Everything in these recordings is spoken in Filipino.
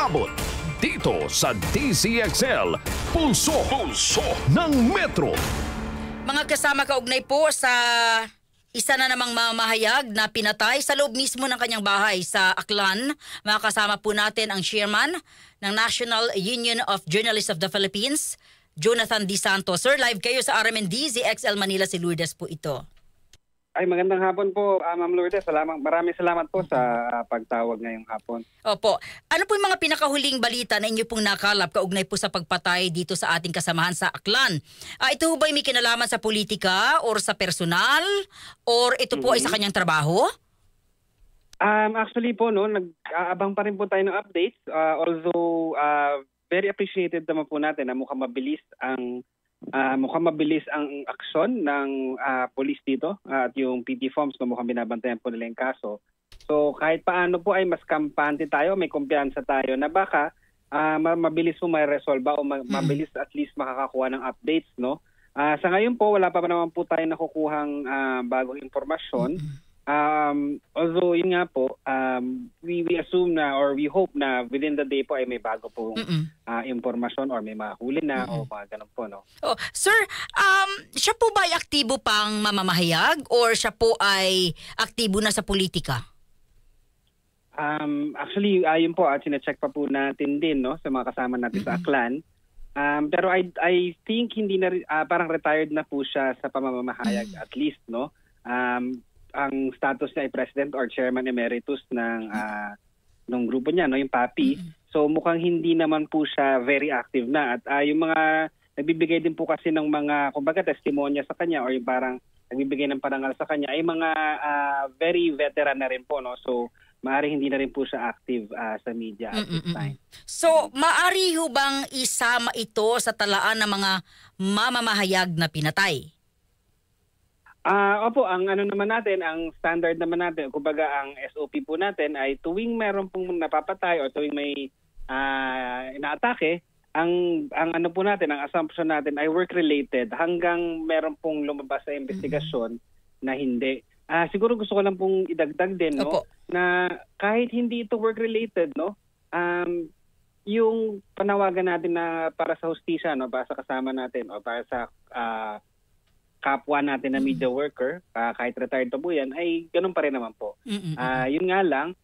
Abot dito sa DZXL, Pulso ng Metro. Mga kasama kaugnay po sa isa na namang mamahayag na pinatay sa loob mismo ng kanyang bahay sa Aklan. Makakasama po natin ang chairman ng National Union of Journalists of the Philippines, Jonathan D. Santos. Sir, live kayo sa RMN DZXL Manila, si Lourdes po ito. Ay, magandang hapon po, Ma'am Lourdes. Maraming salamat po sa pagtawag ngayong hapon. Opo. Ano po yung mga pinakahuling balita na inyo pong nakalap kaugnay po sa pagpatay dito sa ating kasamahan sa Aklan? Ito ba may kinalaman sa politika or sa personal or ito po ay sa kanyang trabaho? Actually po, no, nag-aabang pa rin po tayo ng updates. Although very appreciated naman po natin na mukhang mabilis ang aksyon ng police dito at yung PT Forms na mukhang binabantayan po nila yung kaso. So kahit paano po ay mas kampante tayo, may kumpiyansa tayo na baka mabilis po may resolve o mabilis at least makakakuha ng updates, no? Sa ngayon po wala pa naman po tayo nakukuhang bagong impormasyon. Although yun nga po, we assume na or we hope na within the day po ay may bago pong impormasyon or may mahuli na o mga ganun po, no? Oh, sir, siya po ba ay aktibo pang mamamahayag or siya po ay aktibo na sa politika? Actually, yun po, sinecheck pa po natin din, no, sa mga kasama natin sa Aklan. Pero I think hindi na parang retired na po siya sa pamamahayag at least, no? Ang status niya ay president or chairman emeritus ng grupo niya, no, yung PAPI. So mukhang hindi naman po siya very active na at yung mga nagbibigay din po kasi ng mga kumbaga testimonya sa kanya or yung parang nagbibigay ng parangal sa kanya ay mga very veteran na rin po, no. So maaari hindi na rin po siya active sa media at this time. So maaari ho bang isama ito sa talaan ng mga mamamahayag na pinatay? Opo, ang ano naman natin, ang standard naman natin, kumbaga ang SOP po natin ay tuwing meron pong napapatay o tuwing may inaatake, ang ano po natin, ang assumption natin ay work-related hanggang meron pong lumabas sa investigasyon na hindi. Siguro gusto ko lang pong idagdag din, no, na kahit hindi ito work-related, no, yung panawagan natin na para sa hustisya, no, para sa kasama natin o para sa kapwa natin na media worker, kahit retired pa po yan, ay ganun pa rin naman po. Yun nga lang,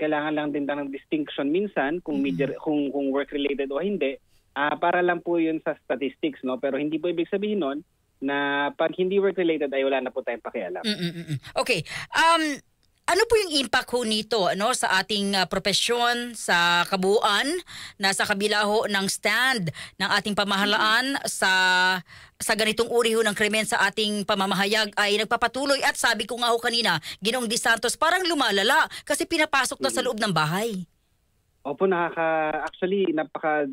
kailangan lang din ng distinction minsan kung media, kung work-related o hindi, para lang po yun sa statistics, no? Pero hindi po ibig sabihin nun na pag hindi work-related ay wala na po tayong pakialam. Okay. Ano po yung impact ho nito, ano, sa ating propesyon, sa kabuuan, na sa kabila ho ng stand ng ating pamahalaan sa ganitong uri ho ng krimen sa ating pamamahayag ay nagpapatuloy at sabi ko nga ho kanina, Ginoong D. Santos, parang lumalala kasi pinapasok na sa loob ng bahay. Opo, actually napaka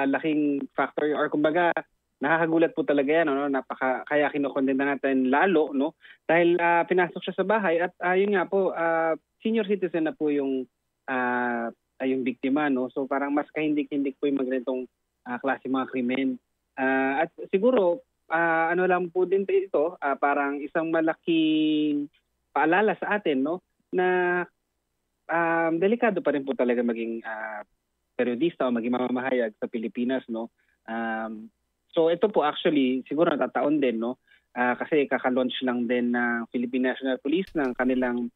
laking factor or kumbaga nakakagulat po talaga yan, no? Kaya kinokondena natin lalo, no? Dahil pinasok siya sa bahay at yun nga po, senior citizen na po yung biktima, no? So parang mas kahindik-hindik po yung magganitong klase mga krimen. At siguro, ano lang po din ito, parang isang malaking paalala sa atin, no? Na delikado pa rin po talaga maging periodista o maging mamamahayag sa Pilipinas, no? So ito po actually siguro natataon din, no, kasi kaka-launch lang din ng Philippine National Police ng kanilang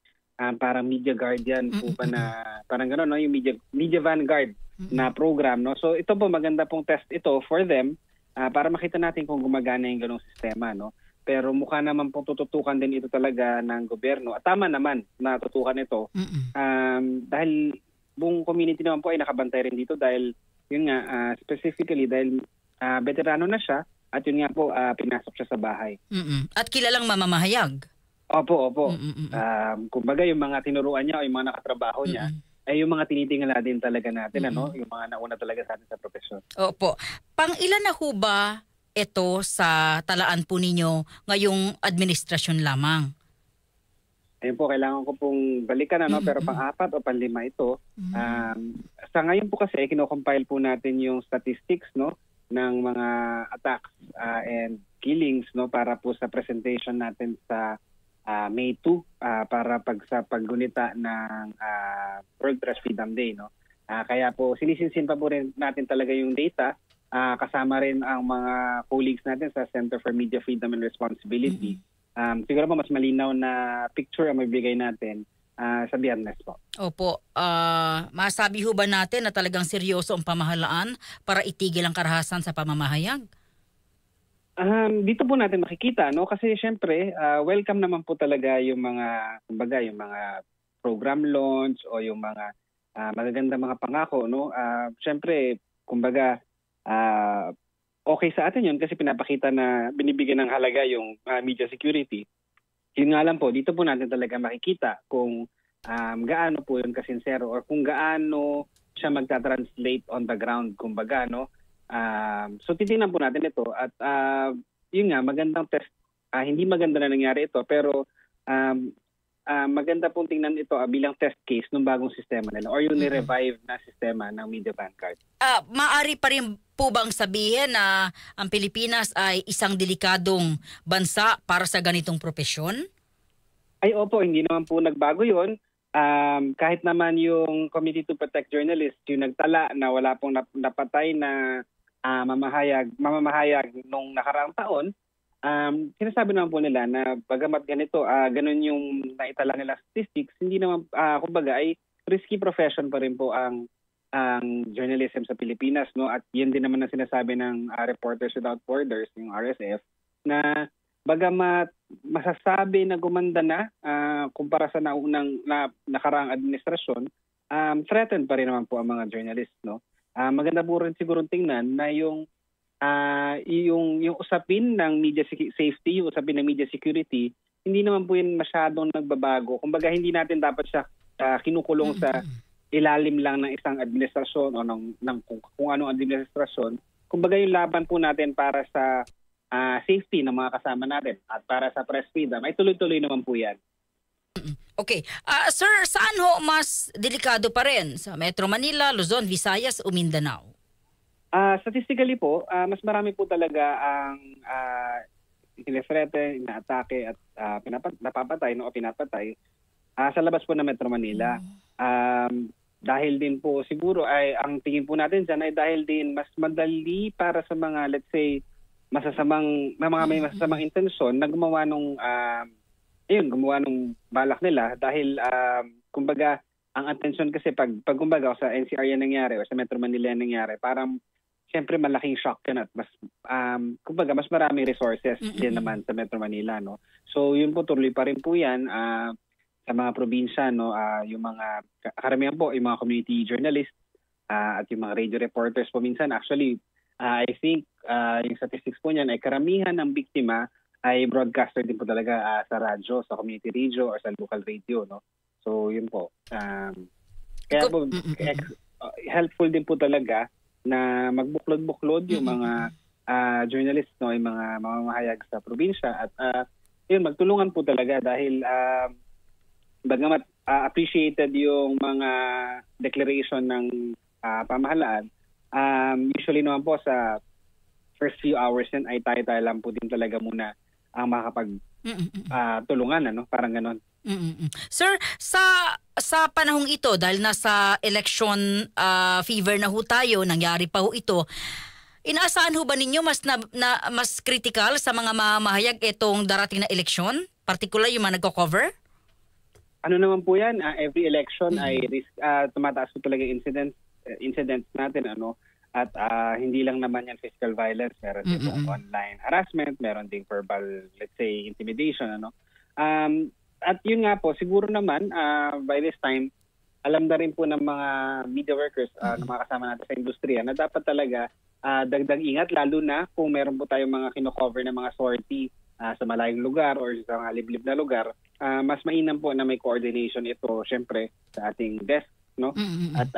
parang media guardian po pa na parang gano'n, no, yung media vanguard na program, no. So ito po maganda pong test ito for them para makita natin kung gumagana yung ganong sistema, no. Pero mukha naman pong tututukan din ito talaga ng gobyerno at tama naman na tutukan ito dahil buong community naman po ay nakabantay rin dito dahil yun nga specifically dahil veterano na siya at yun nga po pinasok siya sa bahay. At kilalang mamamahayag. Opo. Kumbaga yung mga tinuruan niya o yung mga nakatrabaho niya ay yung mga tinitingala din talaga natin, ano, yung mga nauna talaga sa atin sa profesyon. Opo. Pang-ilan na ho ba ito sa talaan po ninyo ngayong administrasyon lamang? Ayun po, kailangan ko pong balikan, ano, pero pang-4 o pang-5 ito. Sa ngayon po kasi, kinocompile po natin yung statistics, no, ng mga attacks and killings, no, para po sa presentation natin sa May 2 para sa paggunita ng World Press Freedom Day, no. Kaya po sinisinsin pa po rin natin talaga yung data, kasama rin ang mga colleagues natin sa Center for Media Freedom and Responsibility. Siguro po mas malinaw na picture ang magbigay natin sa Biyernes po. Opo. Masabi ho ba natin na talagang seryoso ang pamahalaan para itigil ang karahasan sa pamamahayag? Dito po natin makikita, no? Kasi syempre, welcome naman po talaga yung mga, kumbaga, yung mga program launch o yung mga magaganda mga pangako, no? Syempre, kumbaga, okay sa atin yun kasi pinapakita na binibigyan ng halaga yung media security. Yun nga lang po, dito po natin talaga makikita kung gaano po yun kasinsero or kung gaano siya magta-translate on the ground, kumbaga, no? So titingnan po natin ito at yun nga, magandang test. Hindi maganda na nangyari ito pero maganda pong tingnan ito bilang test case ng bagong sistema nila or yung ni-revive na sistema ng Media Vanguard. Maari pa rin po bang sabihin na ang Pilipinas ay isang delikadong bansa para sa ganitong propesyon? Ay opo, hindi naman po nagbago yun. Kahit naman yung Committee to Protect Journalists, yung nagtala na wala pong napatay na mamamahayag nung nakaraang taon, sinasabi naman po nila na bagamat ganito, ganun yung naitala nila statistics, hindi naman, kumbaga ay risky profession pa rin po ang journalism sa Pilipinas, no? At yun din naman ang sinasabi ng Reporters Without Borders, yung RSF, na bagamat masasabi na gumanda na kumpara sa nakaraang administrasyon, threatened pa rin naman po ang mga journalists, no? Maganda po rin siguro tingnan na yung usapin ng media safety, yung usapin ng media security, hindi naman po yun masyadong nagbabago. Kumbaga hindi natin dapat siya kinukulong sa ilalim lang ng isang administrasyon o ng kung anong administrasyon. Kumbaga yung laban po natin para sa safety ng mga kasama natin at para sa press freedom ay tuloy-tuloy naman po yan. Okay. Sir, saan ho mas delikado pa rin? Sa Metro Manila, Luzon, Visayas o Mindanao? Statistically po, mas marami po talaga ang inefrete, inaatake at napapatay o pinapatay sa labas po ng Metro Manila. Dahil din po siguro ay ang tingin po natin dyan ay dahil din mas madali para sa mga, let's say, may masasamang intensyon na gumawa nung balak nila dahil kumbaga ang attention kasi pag kumbaga sa NCR yan nangyari o sa Metro Manila yan nangyari, parang siyempre malaking shock yan at mas kumbaga mas maraming resources din naman sa Metro Manila, no. So yun po, tuloy pa rin po yan sa mga probinsya, no, yung mga karamihan po yung mga community journalists at yung mga radio reporters po minsan actually I think yung statistics po niyan ay karamihan ng biktima ay broadcaster din po talaga sa radyo, sa community radio or sa local radio, no. So yun po. Kaya po helpful din po talaga na magbuklod-buklod yung mga journalists, no, yung mga mamamahayag sa probinsya at yun magtulungan po talaga dahil bagamat appreciated yung mga declaration ng pamahalaan, usually naman po sa first few hours yan ay tayo lang po din talaga muna ang makakapag tulungan, ano, parang ganon. Sir, sa panahong ito, dahil nasa election fever na ho tayo, nangyari pa ho ito, inaasahan ho ba ninyo mas critical sa mga mamahayag itong darating na eleksyon? Particular yung mga nagko-cover? Ano naman po yan, every election ay tumataas po talaga incidents natin, ano, at hindi lang naman yan physical violence, meron din online harassment, meron ding verbal, let's say, intimidation, ano. At yun nga po, siguro naman by this time, alam na rin po ng mga media workers na mga kasama natin sa industriya na dapat talaga dagdag ingat, lalo na kung meron po tayong mga kino-cover na mga sortie sa malayong lugar or sa mga liblib na lugar. Mas mainam po na may coordination ito, syempre, sa ating desk, no? At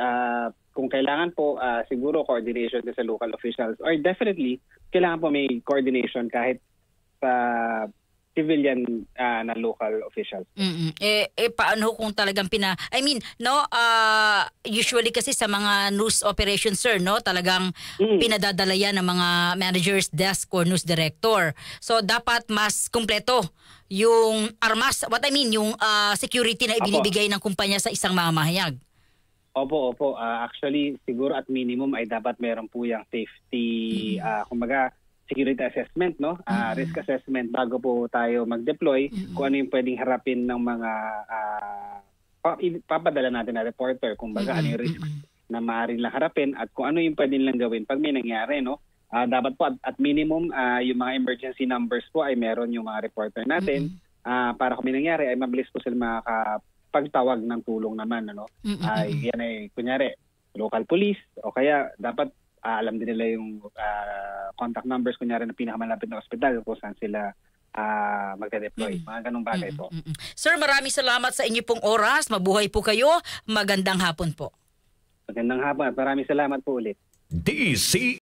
kung kailangan po, siguro coordination sa local officials or definitely, kailangan po may coordination kahit sa civilian na local officials. Paano kung talagang usually kasi sa mga news operations, sir, no, talagang pinadadala yan ng mga manager's desk or news director. So dapat mas kumpleto yung armas, yung security na ibinibigay ng kumpanya sa isang mamahayag. Opo. Actually, siguro at minimum ay dapat meron po yung safety, kumbaga, security assessment, no? Risk assessment bago po tayo mag-deploy, kung ano yung pwedeng harapin ng mga papadala natin na reporter, kumbaga ano yung risk na maaaring lang harapin at kung ano yung pwedeng lang gawin pag may nangyari, no? Dapat po at minimum yung mga emergency numbers po ay meron yung mga reporter natin para kung may nangyari ay mabilis po sila makapagtawag ng tulong naman, ano? Yan ay kunyari local police o kaya dapat alam din nila yung contact numbers kunyari ng pinakamalapit na ospital kung saan sila magde-deploy. Mga ganung bagay po. Sir, maraming salamat sa inyo pong oras. Mabuhay po kayo. Magandang hapon po. Magandang hapon at maraming salamat po ulit. DZXL